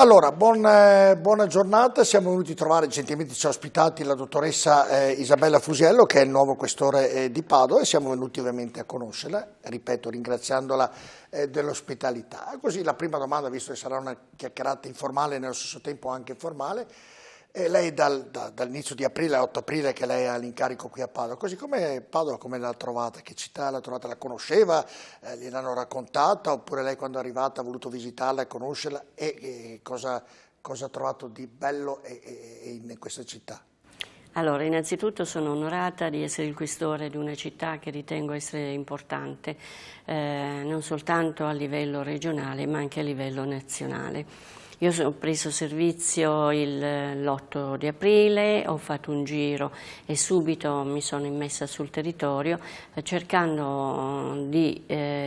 Allora, buona giornata, siamo venuti a trovare, gentilmente ci ha ospitati la dottoressa Isabella Fusiello, che è il nuovo questore di Padova, e siamo venuti ovviamente a conoscerla, ripeto, ringraziandola dell'ospitalità. Così la prima domanda, visto che sarà una chiacchierata informale e nello stesso tempo anche formale, lei dall'inizio di aprile, 8 aprile, che lei ha l'incarico qui a Padova, così come Padova, come l'ha trovata? Che città l'ha trovata? La conosceva? Gliel'hanno raccontata? Oppure lei quando è arrivata ha voluto visitarla e conoscerla? E cosa ha trovato di bello in questa città? Allora, innanzitutto sono onorata di essere il questore di una città che ritengo essere importante, non soltanto a livello regionale ma anche a livello nazionale. Io ho preso servizio l'8 di aprile, ho fatto un giro e subito mi sono immessa sul territorio cercando di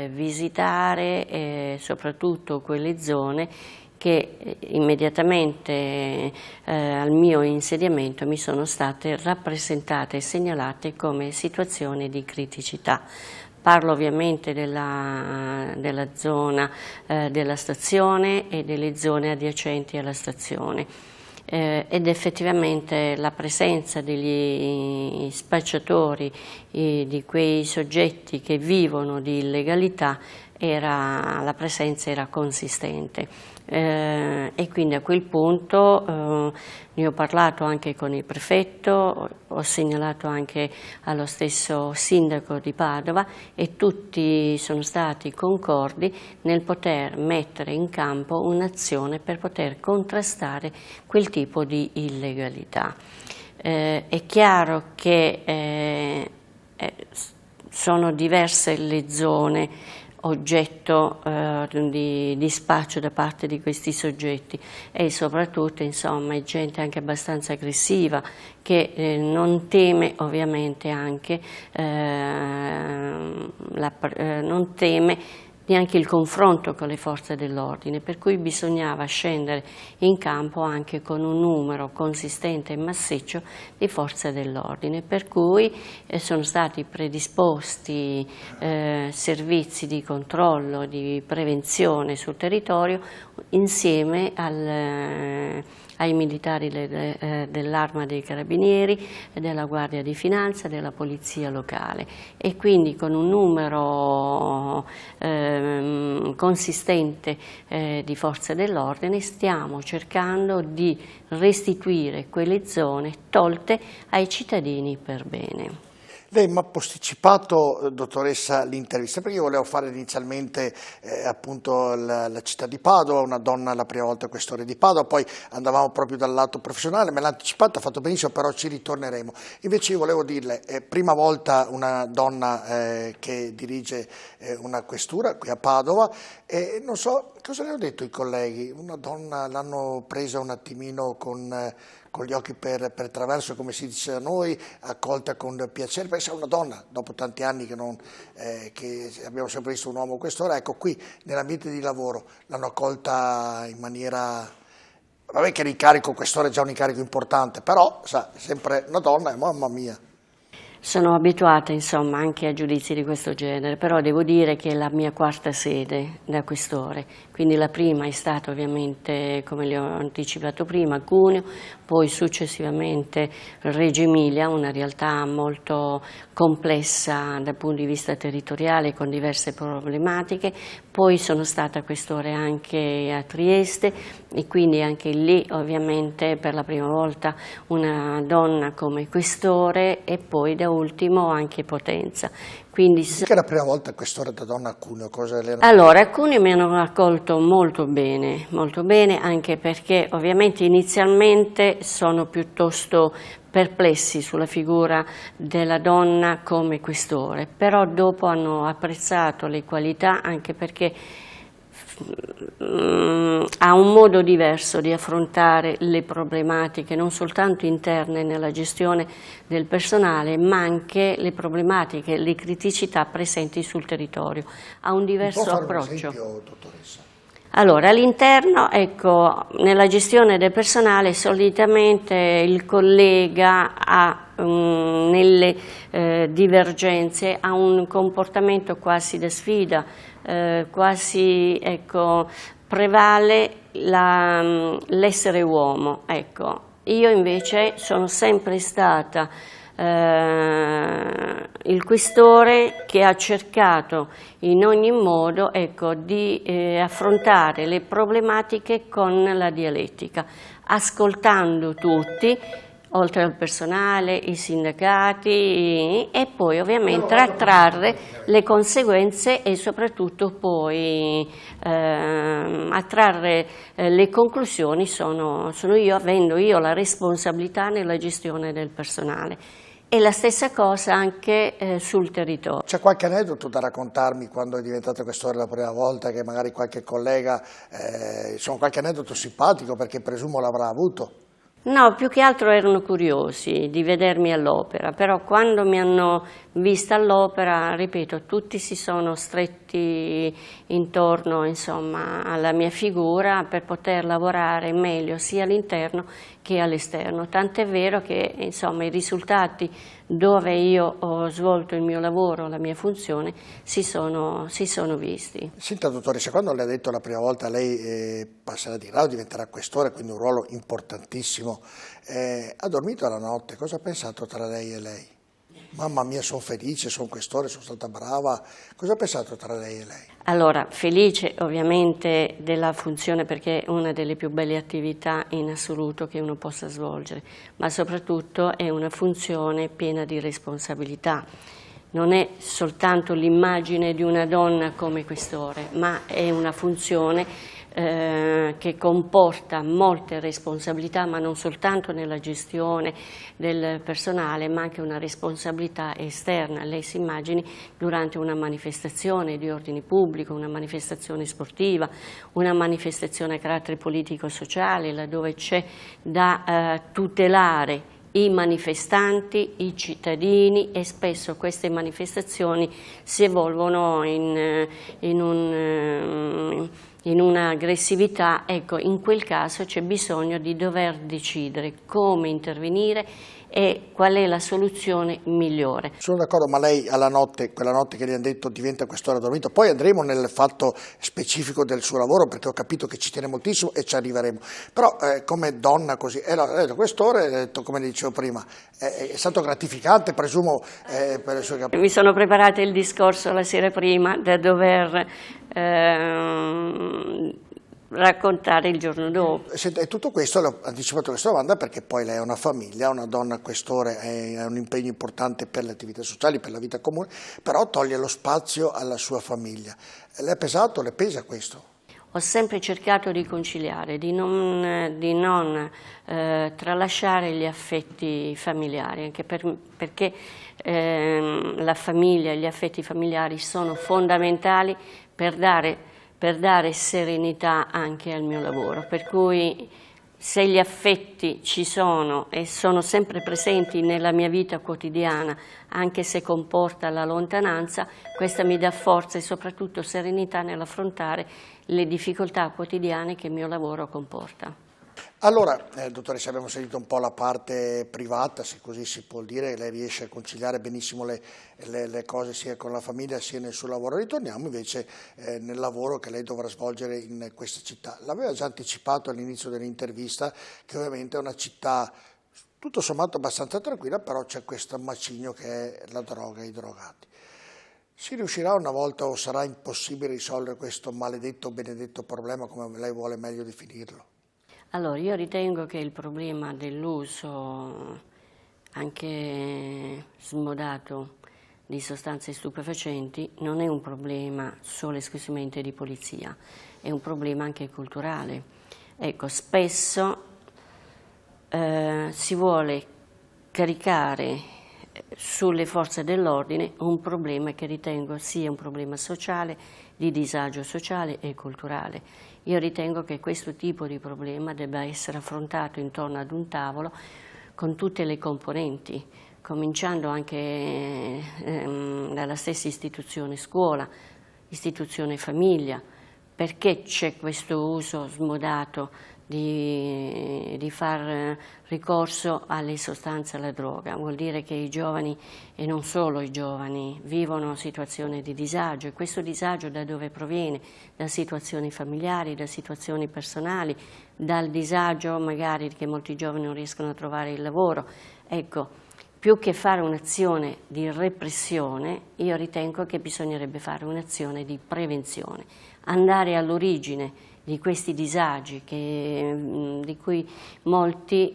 visitare soprattutto quelle zone che immediatamente al mio insediamento mi sono state rappresentate e segnalate come situazioni di criticità. Parlo ovviamente della zona della stazione e delle zone adiacenti alla stazione. Ed effettivamente la presenza degli spacciatori, di quei soggetti che vivono di illegalità, la presenza era consistente. E quindi a quel punto ne ho parlato anche con il prefetto, ho segnalato anche allo stesso sindaco di Padova e tutti sono stati concordi nel poter mettere in campo un'azione per poter contrastare quel tipo di illegalità. È chiaro che sono diverse le zone oggetto di spaccio da parte di questi soggetti e soprattutto insomma è gente anche abbastanza aggressiva che non teme ovviamente anche non teme neanche il confronto con le forze dell'ordine, per cui bisognava scendere in campo anche con un numero consistente e massiccio di forze dell'ordine, per cui sono stati predisposti servizi di controllo, di prevenzione sul territorio insieme ai militari dell'Arma dei Carabinieri, della Guardia di Finanza, della Polizia Locale e quindi con un numero consistente di forze dell'ordine stiamo cercando di restituire quelle zone tolte ai cittadini per bene. Lei mi ha posticipato, dottoressa, l'intervista, perché io volevo fare inizialmente appunto la città di Padova, una donna la prima volta questore di Padova, poi andavamo proprio dal lato professionale, me l'ha anticipata, ha fatto benissimo, però ci ritorneremo. Invece io volevo dirle, prima volta una donna che dirige una questura qui a Padova, e non so cosa le ho detto i colleghi, una donna l'hanno presa un attimino con gli occhi per traverso, come si dice da noi, accolta con piacere, perché sei una donna, dopo tanti anni che abbiamo sempre visto un uomo quest'ora, ecco qui nell'ambiente di lavoro l'hanno accolta in maniera, vabbè che l'incarico quest'ora è già un incarico importante, però sa, sempre una donna e mamma mia. Sono abituata insomma anche a giudizi di questo genere, però devo dire che è la mia quarta sede da questore, quindi la prima è stata ovviamente, come le ho anticipato prima, Cuneo, poi successivamente Reggio Emilia, una realtà molto complessa dal punto di vista territoriale con diverse problematiche, poi sono stata questore anche a Trieste e quindi anche lì ovviamente per la prima volta una donna come questore e poi da ultimo anche Potenza. Quindi, che è la prima volta quest'ora da donna a Cuneo? Allora, a Cuneo mi hanno accolto molto bene, anche perché ovviamente inizialmente sono piuttosto perplessi sulla figura della donna come questore, però dopo hanno apprezzato le qualità anche perché ha un modo diverso di affrontare le problematiche non soltanto interne nella gestione del personale ma anche le problematiche, le criticità presenti sul territorio, ha un diverso approccio. Un esempio, dottoressa? Allora, all'interno, ecco, nella gestione del personale solitamente il collega ha nelle divergenze ha un comportamento quasi da sfida, quasi, ecco, prevale l'essere uomo, ecco. Io invece sono sempre stata il questore che ha cercato in ogni modo, ecco, di affrontare le problematiche con la dialettica, ascoltando tutti, oltre al personale, i sindacati, e poi ovviamente trarre le conseguenze e soprattutto poi a trarre le conclusioni sono io, avendo io la responsabilità nella gestione del personale. E la stessa cosa anche sul territorio. C'è qualche aneddoto da raccontarmi quando è diventata questore la prima volta, che magari qualche collega, insomma qualche aneddoto simpatico, perché presumo l'avrà avuto? No, più che altro erano curiosi di vedermi all'opera, però quando mi hanno vista all'opera, ripeto, tutti si sono stretti intorno, insomma, alla mia figura per poter lavorare meglio sia all'interno che all'esterno. Tant'è vero che, insomma, i risultati dove io ho svolto il mio lavoro, la mia funzione, si sono visti. Senta, dottoressa, quando le ha detto la prima volta lei passerà di grado, diventerà questore, quindi un ruolo importantissimo, ha dormito la notte, cosa ha pensato tra lei e lei? Mamma mia, sono felice, sono questore, sono stata brava, cosa ha pensato tra lei e lei? Allora, felice ovviamente della funzione, perché è una delle più belle attività in assoluto che uno possa svolgere, ma soprattutto è una funzione piena di responsabilità. Non è soltanto l'immagine di una donna come questore, ma è una funzione che comporta molte responsabilità, ma non soltanto nella gestione del personale, ma anche una responsabilità esterna. Lei si immagini durante una manifestazione di ordine pubblico, una manifestazione sportiva, una manifestazione a carattere politico-sociale, laddove c'è da tutelare i manifestanti, i cittadini, e spesso queste manifestazioni si evolvono in un'aggressività. Ecco, in quel caso c'è bisogno di dover decidere come intervenire e qual è la soluzione migliore. Sono d'accordo, ma lei alla notte, quella notte che le hanno detto diventa questore, ha dormito, poi andremo nel fatto specifico del suo lavoro, perché ho capito che ci tiene moltissimo e ci arriveremo, però come donna così, ha detto questore, ha detto, come dicevo prima, è stato gratificante, presumo, per il suo capito. Mi sono preparata il discorso la sera prima da dover raccontare il giorno dopo. E tutto questo, l'ho anticipato questa domanda perché poi lei ha una famiglia, una donna questore, ha un impegno importante per le attività sociali, per la vita comune, però toglie lo spazio alla sua famiglia. Le è pesato, le pesa questo? Ho sempre cercato di conciliare, di non tralasciare gli affetti familiari, anche perché la famiglia e gli affetti familiari sono fondamentali per dare serenità anche al mio lavoro, per cui se gli affetti ci sono e sono sempre presenti nella mia vita quotidiana, anche se comporta la lontananza, questa mi dà forza e soprattutto serenità nell'affrontare le difficoltà quotidiane che il mio lavoro comporta. Allora, dottoressa, abbiamo sentito un po' la parte privata, se così si può dire, lei riesce a conciliare benissimo le cose sia con la famiglia sia nel suo lavoro. Ritorniamo invece nel lavoro che lei dovrà svolgere in questa città. L'aveva già anticipato all'inizio dell'intervista che ovviamente è una città tutto sommato abbastanza tranquilla, però c'è questo macigno che è la droga e i drogati. Si riuscirà una volta o sarà impossibile risolvere questo maledetto o benedetto problema, come lei vuole meglio definirlo? Allora, io ritengo che il problema dell'uso anche smodato di sostanze stupefacenti non è un problema solo e esclusivamente di polizia, è un problema anche culturale. Ecco, spesso si vuole caricare sulle forze dell'ordine un problema che ritengo sia un problema sociale, di disagio sociale e culturale. Io ritengo che questo tipo di problema debba essere affrontato intorno ad un tavolo con tutte le componenti, cominciando anche dalla stessa istituzione scuola, istituzione famiglia, perché c'è questo uso smodato di far ricorso alle sostanze, alla droga? Vuol dire che i giovani, e non solo i giovani, vivono situazioni di disagio, e questo disagio da dove proviene? Da situazioni familiari, da situazioni personali, dal disagio magari che molti giovani non riescono a trovare il lavoro. Ecco, più che fare un'azione di repressione, io ritengo che bisognerebbe fare un'azione di prevenzione, andare all'origine di questi disagi di cui molti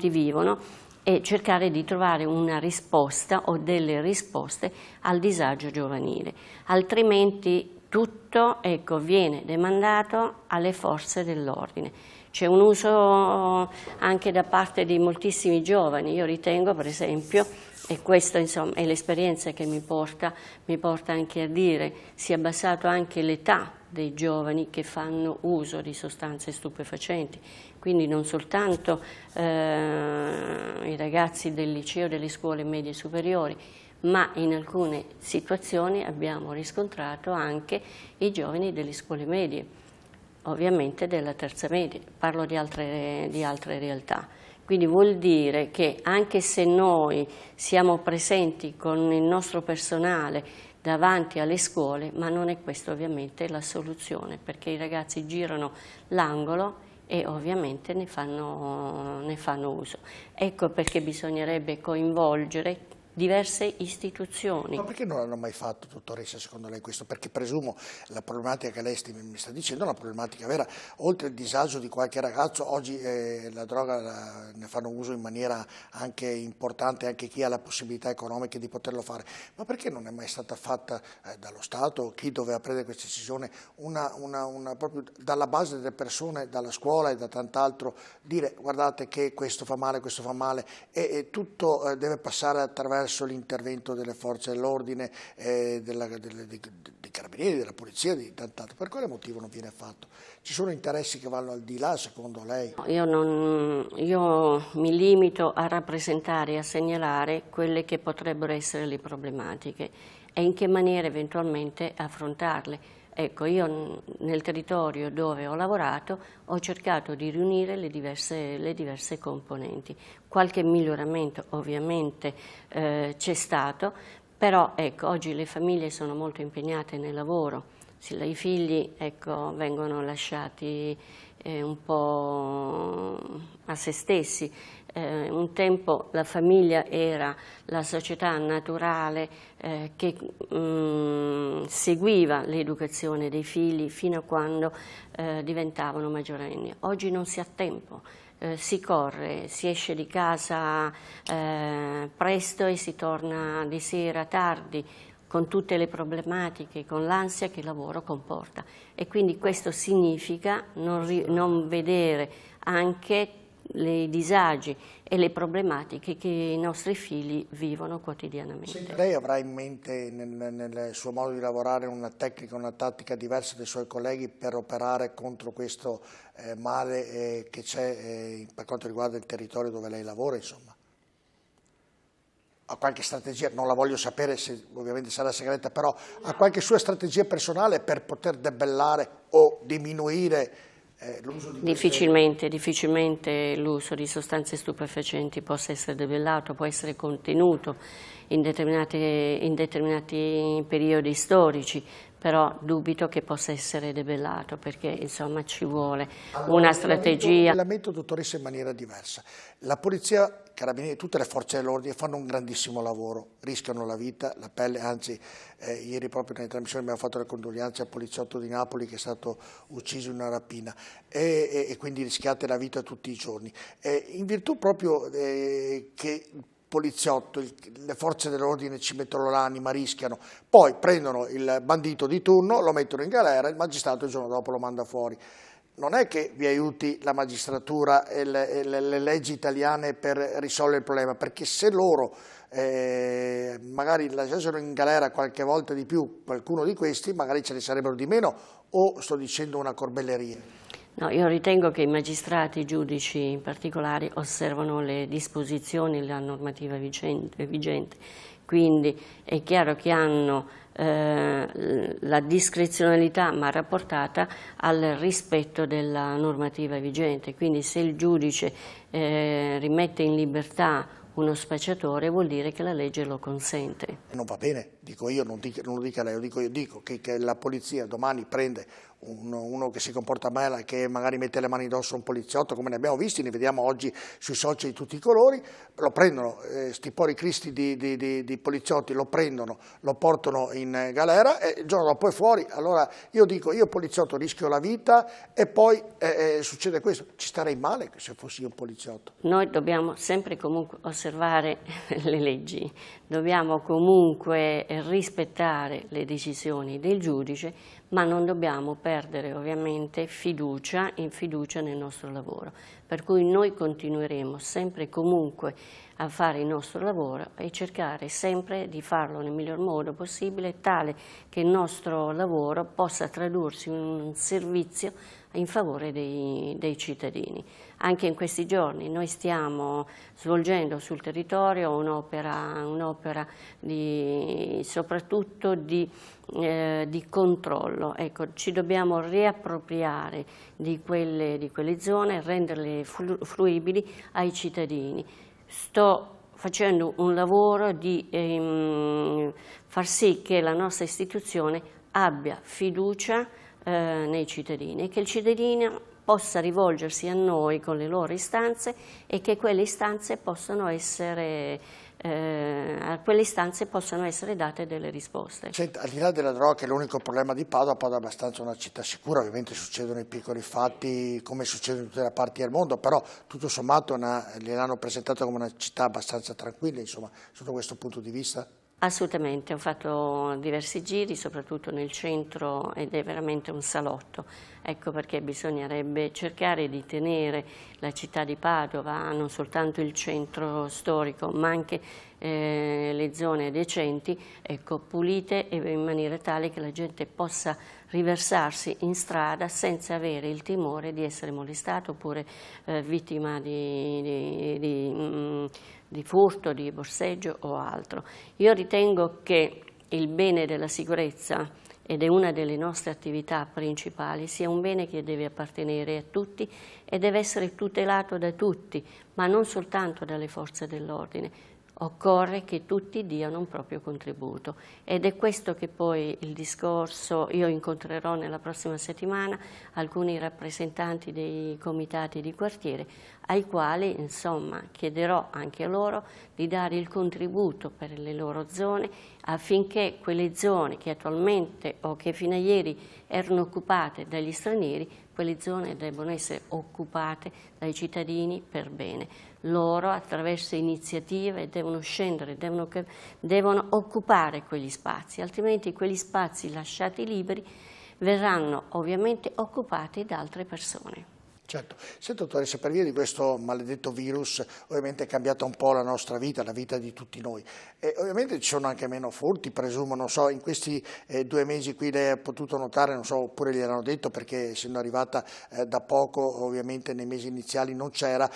vivono, e cercare di trovare una risposta o delle risposte al disagio giovanile. Altrimenti tutto, ecco, viene demandato alle forze dell'ordine. C'è un uso anche da parte di moltissimi giovani. Io ritengo, per esempio, e questa insomma è l'esperienza che mi porta anche a dire, si è abbassato anche l'età dei giovani che fanno uso di sostanze stupefacenti, quindi non soltanto i ragazzi del liceo, delle scuole medie superiori, ma in alcune situazioni abbiamo riscontrato anche i giovani delle scuole medie, ovviamente della terza media, parlo di altre realtà. Quindi vuol dire che anche se noi siamo presenti con il nostro personale davanti alle scuole, ma non è questa ovviamente la soluzione, perché i ragazzi girano l'angolo e ovviamente ne fanno uso. Ecco perché bisognerebbe coinvolgere diverse istituzioni. Ma perché non l'hanno mai fatto, dottoressa, secondo lei questo? Perché presumo la problematica che lei mi sta dicendo è una problematica vera. Oltre al disagio di qualche ragazzo, oggi la droga ne fanno uso in maniera anche importante, anche chi ha la possibilità economica di poterlo fare. Ma perché non è mai stata fatta dallo Stato, chi doveva prendere questa decisione, proprio dalla base delle persone, dalla scuola e da tant'altro, dire guardate che questo fa male e tutto deve passare attraverso l'intervento delle forze dell'ordine, dei carabinieri, della polizia, di tant'altro. Per quale motivo non viene fatto? Ci sono interessi che vanno al di là, secondo lei? Io mi limito a rappresentare e a segnalare quelle che potrebbero essere le problematiche e in che maniera eventualmente affrontarle. Ecco, io nel territorio dove ho lavorato ho cercato di riunire le diverse componenti. Qualche miglioramento ovviamente c'è stato, però ecco, oggi le famiglie sono molto impegnate nel lavoro, i figli ecco, vengono lasciati un po' a se stessi. Un tempo la famiglia era la società naturale che seguiva l'educazione dei figli fino a quando diventavano maggiorenni. Oggi non si ha tempo, si corre, si esce di casa presto e si torna di sera tardi, con tutte le problematiche, con l'ansia che il lavoro comporta, e quindi questo significa non vedere anche i disagi e le problematiche che i nostri figli vivono quotidianamente. Lei avrà in mente nel suo modo di lavorare una tecnica, una tattica diversa dai suoi colleghi per operare contro questo male che c'è per quanto riguarda il territorio dove lei lavora, insomma? Ha qualche strategia, non la voglio sapere, ovviamente sarà segreta, però ha qualche sua strategia personale per poter debellare o diminuire l'uso di difficilmente l'uso di sostanze stupefacenti possa essere debellato, può essere contenuto in determinati periodi storici, però dubito che possa essere debellato, perché insomma ci vuole una strategia. La metto, dottoressa, in maniera diversa. La polizia, carabinieri, tutte le forze dell'ordine fanno un grandissimo lavoro, rischiano la vita, la pelle, anzi ieri proprio nelle trasmissioni abbiamo fatto le condoglianze al poliziotto di Napoli che è stato ucciso in una rapina e quindi rischiate la vita tutti i giorni. In virtù proprio che poliziotto, le forze dell'ordine ci mettono l'anima, rischiano, poi prendono il bandito di turno, lo mettono in galera, il magistrato il giorno dopo lo manda fuori. Non è che vi aiuti la magistratura e le leggi italiane per risolvere il problema, perché se loro magari lasciassero in galera qualche volta di più qualcuno di questi, magari ce ne sarebbero di meno, o sto dicendo una corbelleria? No, io ritengo che i magistrati, i giudici in particolare, osservano le disposizioni, la normativa vigente, quindi è chiaro che hanno la discrezionalità ma rapportata al rispetto della normativa vigente, quindi se il giudice rimette in libertà uno spacciatore vuol dire che la legge lo consente. Non va bene, dico io, non lo dica lei, lo dico io, dico che la polizia domani prende uno che si comporta male, che magari mette le mani addosso a un poliziotto, come ne abbiamo visti, ne vediamo oggi sui social di tutti i colori, lo prendono, sti pori cristi di poliziotti lo prendono, lo portano in galera e il giorno dopo è fuori. Allora io dico, io poliziotto rischio la vita e poi succede questo, ci starei male se fossi io un poliziotto. Noi dobbiamo sempre e comunque osservare le leggi, dobbiamo comunque rispettare le decisioni del giudice, ma non dobbiamo perdere ovviamente fiducia nel nostro lavoro. Per cui noi continueremo sempre e comunque a fare il nostro lavoro e cercare sempre di farlo nel miglior modo possibile, tale che il nostro lavoro possa tradursi in un servizio in favore dei cittadini. Anche in questi giorni noi stiamo svolgendo sul territorio un'opera soprattutto di controllo. Ecco, ci dobbiamo riappropriare di quelle zone, renderle fruibili ai cittadini. Sto facendo un lavoro di far sì che la nostra istituzione abbia fiducia nei cittadini e che il cittadino possa rivolgersi a noi con le loro istanze e che quelle istanze possano essere a quelle istanze possano essere date delle risposte. Senta, al di là della droga, che è l'unico problema di Padova è abbastanza una città sicura, ovviamente succedono i piccoli fatti come succede in tutte le parti del mondo, però tutto sommato gliel'hanno presentata come una città abbastanza tranquilla, insomma, sotto questo punto di vista? Assolutamente, ho fatto diversi giri, soprattutto nel centro, ed è veramente un salotto. Ecco perché bisognerebbe cercare di tenere la città di Padova, non soltanto il centro storico, ma anche le zone adiacenti, ecco, pulite e in maniera tale che la gente possa riversarsi in strada senza avere il timore di essere molestato oppure vittima di furto, di borseggio o altro. Io ritengo che il bene della sicurezza, ed è una delle nostre attività principali, sia un bene che deve appartenere a tutti e deve essere tutelato da tutti, ma non soltanto dalle forze dell'ordine. Occorre che tutti diano un proprio contributo ed è questo che poi il discorso, io incontrerò nella prossima settimana alcuni rappresentanti dei comitati di quartiere ai quali insomma chiederò anche a loro di dare il contributo per le loro zone affinché quelle zone che attualmente o che fino a ieri erano occupate dagli stranieri, quelle zone devono essere occupate dai cittadini per bene. Loro attraverso iniziative devono scendere, devono occupare quegli spazi, altrimenti quegli spazi lasciati liberi verranno ovviamente occupati da altre persone. Certo. Senta, dottoressa, per via di questo maledetto virus ovviamente è cambiata un po' la nostra vita, la vita di tutti noi e ovviamente ci sono anche meno furti, presumo, non so, in questi 2 mesi qui lei ha potuto notare, non so, oppure gliel'hanno detto perché essendo arrivata da poco, ovviamente nei mesi iniziali non c'era,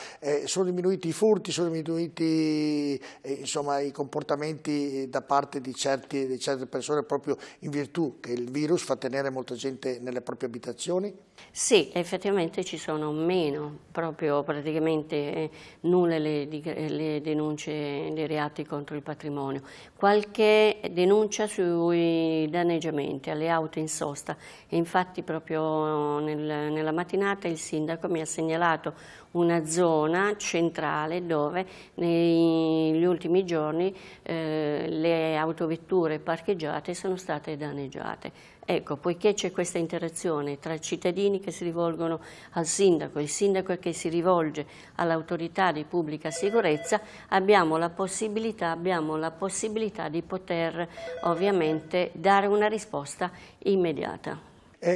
sono diminuiti i furti, sono diminuiti insomma i comportamenti da parte di certe persone proprio in virtù che il virus fa tenere molta gente nelle proprie abitazioni? Sì, effettivamente ci sono meno, proprio praticamente nulle le denunce dei reati contro il patrimonio. Qualche denuncia sui danneggiamenti alle auto in sosta e infatti proprio nella mattinata il sindaco mi ha segnalato una zona centrale dove negli ultimi giorni le autovetture parcheggiate sono state danneggiate. Ecco, poiché c'è questa interazione tra cittadini che si rivolgono al sindaco, il sindaco che si rivolge all'autorità di pubblica sicurezza, abbiamo la possibilità di poter ovviamente dare una risposta immediata.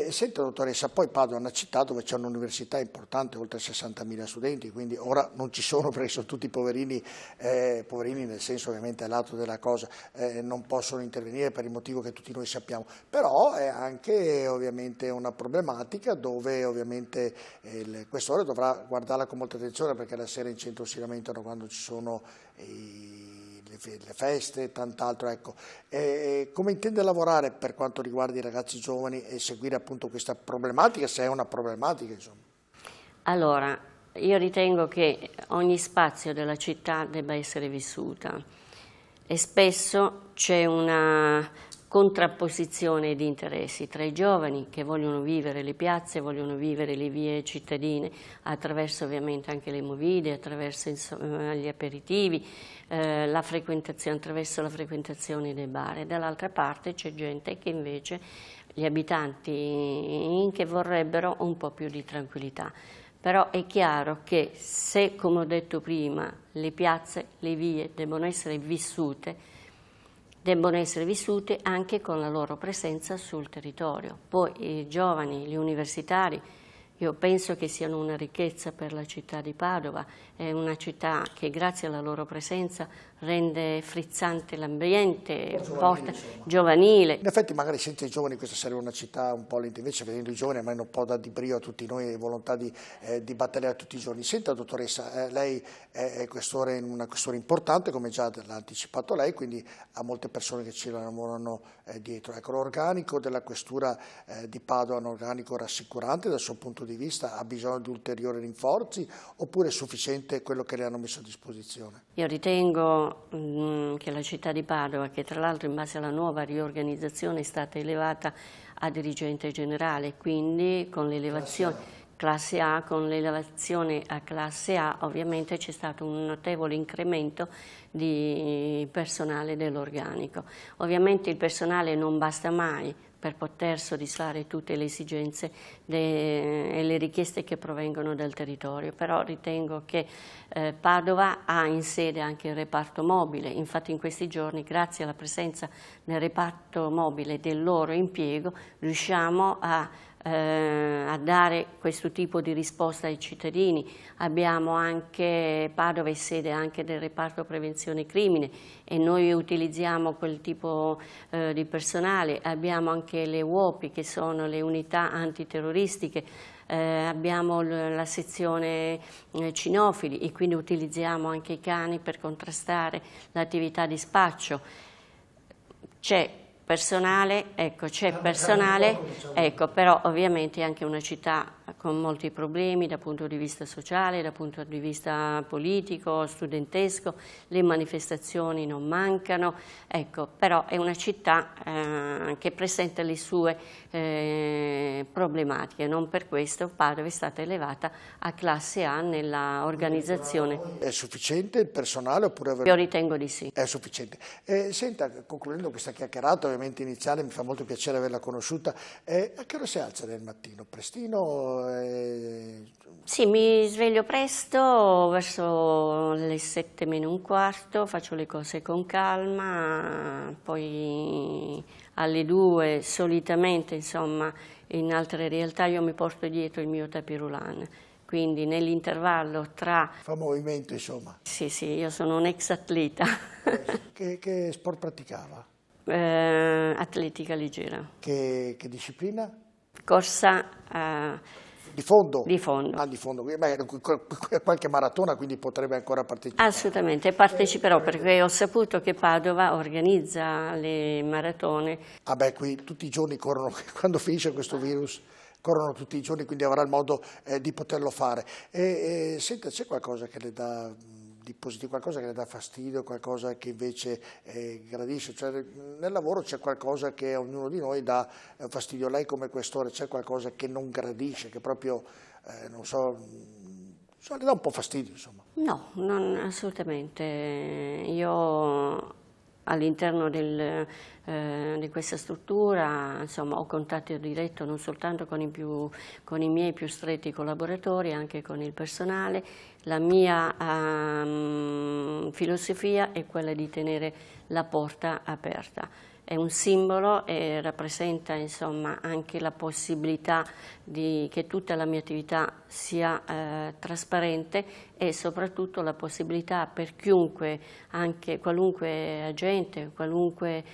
Senta, dottoressa, poi Padova è una città dove c'è un'università importante, oltre 60.000 studenti, quindi ora non ci sono perché sono tutti poverini nel senso ovviamente lato della cosa, non possono intervenire per il motivo che tutti noi sappiamo, però è anche ovviamente una problematica dove ovviamente il questore dovrà guardarla con molta attenzione perché la sera in centro si lamentano quando ci sono le feste e tant'altro. Ecco. Come intende lavorare per quanto riguarda i ragazzi giovani e seguire appunto questa problematica, se è una problematica, insomma? Allora, io ritengo che ogni spazio della città debba essere vissuta e spesso c'è una contrapposizione di interessi tra i giovani che vogliono vivere le piazze, vogliono vivere le vie cittadine attraverso ovviamente anche le movide, attraverso gli aperitivi, attraverso la frequentazione dei bar, e dall'altra parte c'è gente che invece, gli abitanti, che vorrebbero un po' più di tranquillità. Però è chiaro che se, come ho detto prima, le piazze, le vie debbono essere vissute anche con la loro presenza sul territorio. Poi i giovani, gli universitari, io penso che siano una ricchezza per la città di Padova, è una città che grazie alla loro presenza rende frizzante l'ambiente, giovanile. In effetti magari senza i giovani questa sarebbe una città un po' lenta, invece vedendo i giovani almeno un po' dà di brio a tutti noi e volontà di battagliare tutti i giorni. Senta dottoressa, lei è questore in una questore importante, come già l'ha anticipato lei, quindi ha molte persone che ci lavorano dietro. Ecco, l'organico della questura di Padova è un organico rassicurante dal suo punto di vista, ha bisogno di ulteriori rinforzi oppure è sufficiente quello che le hanno messo a disposizione? Io ritengo che la città di Padova, che tra l'altro in base alla nuova riorganizzazione è stata elevata a dirigente generale, quindi con l'elevazione classe A, con l'elevazione a classe A ovviamente c'è stato un notevole incremento di personale dell'organico. Ovviamente il personale non basta mai per poter soddisfare tutte le esigenze e le richieste che provengono dal territorio, però ritengo che Padova ha in sede anche il reparto mobile, infatti in questi giorni grazie alla presenza nel reparto mobile del loro impiego riusciamo a dare questo tipo di risposta ai cittadini. Abbiamo anche, Padova è sede anche del reparto prevenzione crimine e noi utilizziamo quel tipo di personale, abbiamo anche le UOPI che sono le unità antiterroristiche, abbiamo la sezione cinofili e quindi utilizziamo anche i cani per contrastare l'attività di spaccio. C'è personale, ecco, ecco, però ovviamente è anche una città con molti problemi dal punto di vista sociale, dal punto di vista politico, studentesco, le manifestazioni non mancano, ecco, però è una città che presenta le sue problematiche, non per questo Padova è stata elevata a classe A nella organizzazione. È sufficiente il personale oppure... Io ritengo di sì. È sufficiente. Senta, concludendo questa chiacchierata ovviamente iniziale, mi fa molto piacere averla conosciuta, a che ora si alza del mattino? Prestino? Sì, mi sveglio presto, verso le 7 meno un quarto, faccio le cose con calma, poi alle 2 solitamente, insomma, in altre realtà io mi porto dietro il mio tapis roulant, quindi nell'intervallo tra... Fa movimento, insomma. Sì, io sono un ex atleta. Che sport praticava? Atletica leggera. Che disciplina? Corsa di fondo? Di fondo. Ah, di fondo. Qualche maratona, quindi potrebbe ancora partecipare? Assolutamente, parteciperò perché ho saputo che Padova organizza le maratone. Ah beh, qui tutti i giorni corrono, quando finisce questo virus, corrono tutti i giorni, quindi avrà il modo di poterlo fare. Senta, c'è qualcosa che le dà di positivo, qualcosa che le dà fastidio, qualcosa che invece gradisce? Cioè, nel lavoro c'è qualcosa che a ognuno di noi dà fastidio. Lei come questore c'è qualcosa che non gradisce, che proprio, non so, le dà un po' fastidio, insomma? No, non assolutamente. Io all'interno di questa struttura, insomma, ho contatto diretto non soltanto con i miei più stretti collaboratori, anche con il personale. La mia filosofia è quella di tenere la porta aperta. È un simbolo e rappresenta, insomma, anche la possibilità che tutta la mia attività sia trasparente e soprattutto la possibilità per chiunque, anche qualunque agente, qualunque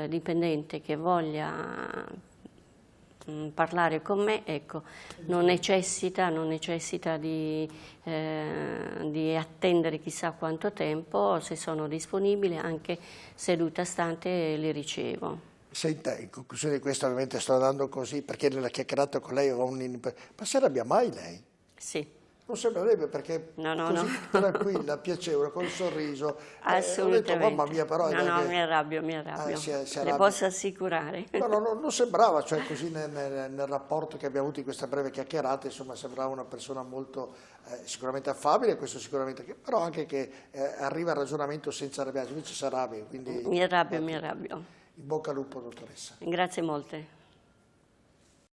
dipendente che voglia parlare con me, ecco, non necessita di attendere chissà quanto tempo, se sono disponibile anche seduta stante li ricevo. Senta, in conclusione di questo ovviamente sto andando così perché nella chiacchierata con lei ho ma si arrabbia mai lei? Sì. Non sembrerebbe perché così tranquilla, piacevole, col sorriso. Assolutamente. Ho detto, mamma mia, però... No, mi arrabbio. Le posso assicurare. No, non sembrava, cioè così nel rapporto che abbiamo avuto in questa breve chiacchierata, insomma, sembrava una persona molto sicuramente affabile, questo sicuramente, però anche che arriva al ragionamento senza arrabbiarsi, invece si arrabbia, quindi... Mi arrabbio. In bocca al lupo, dottoressa. Grazie molte.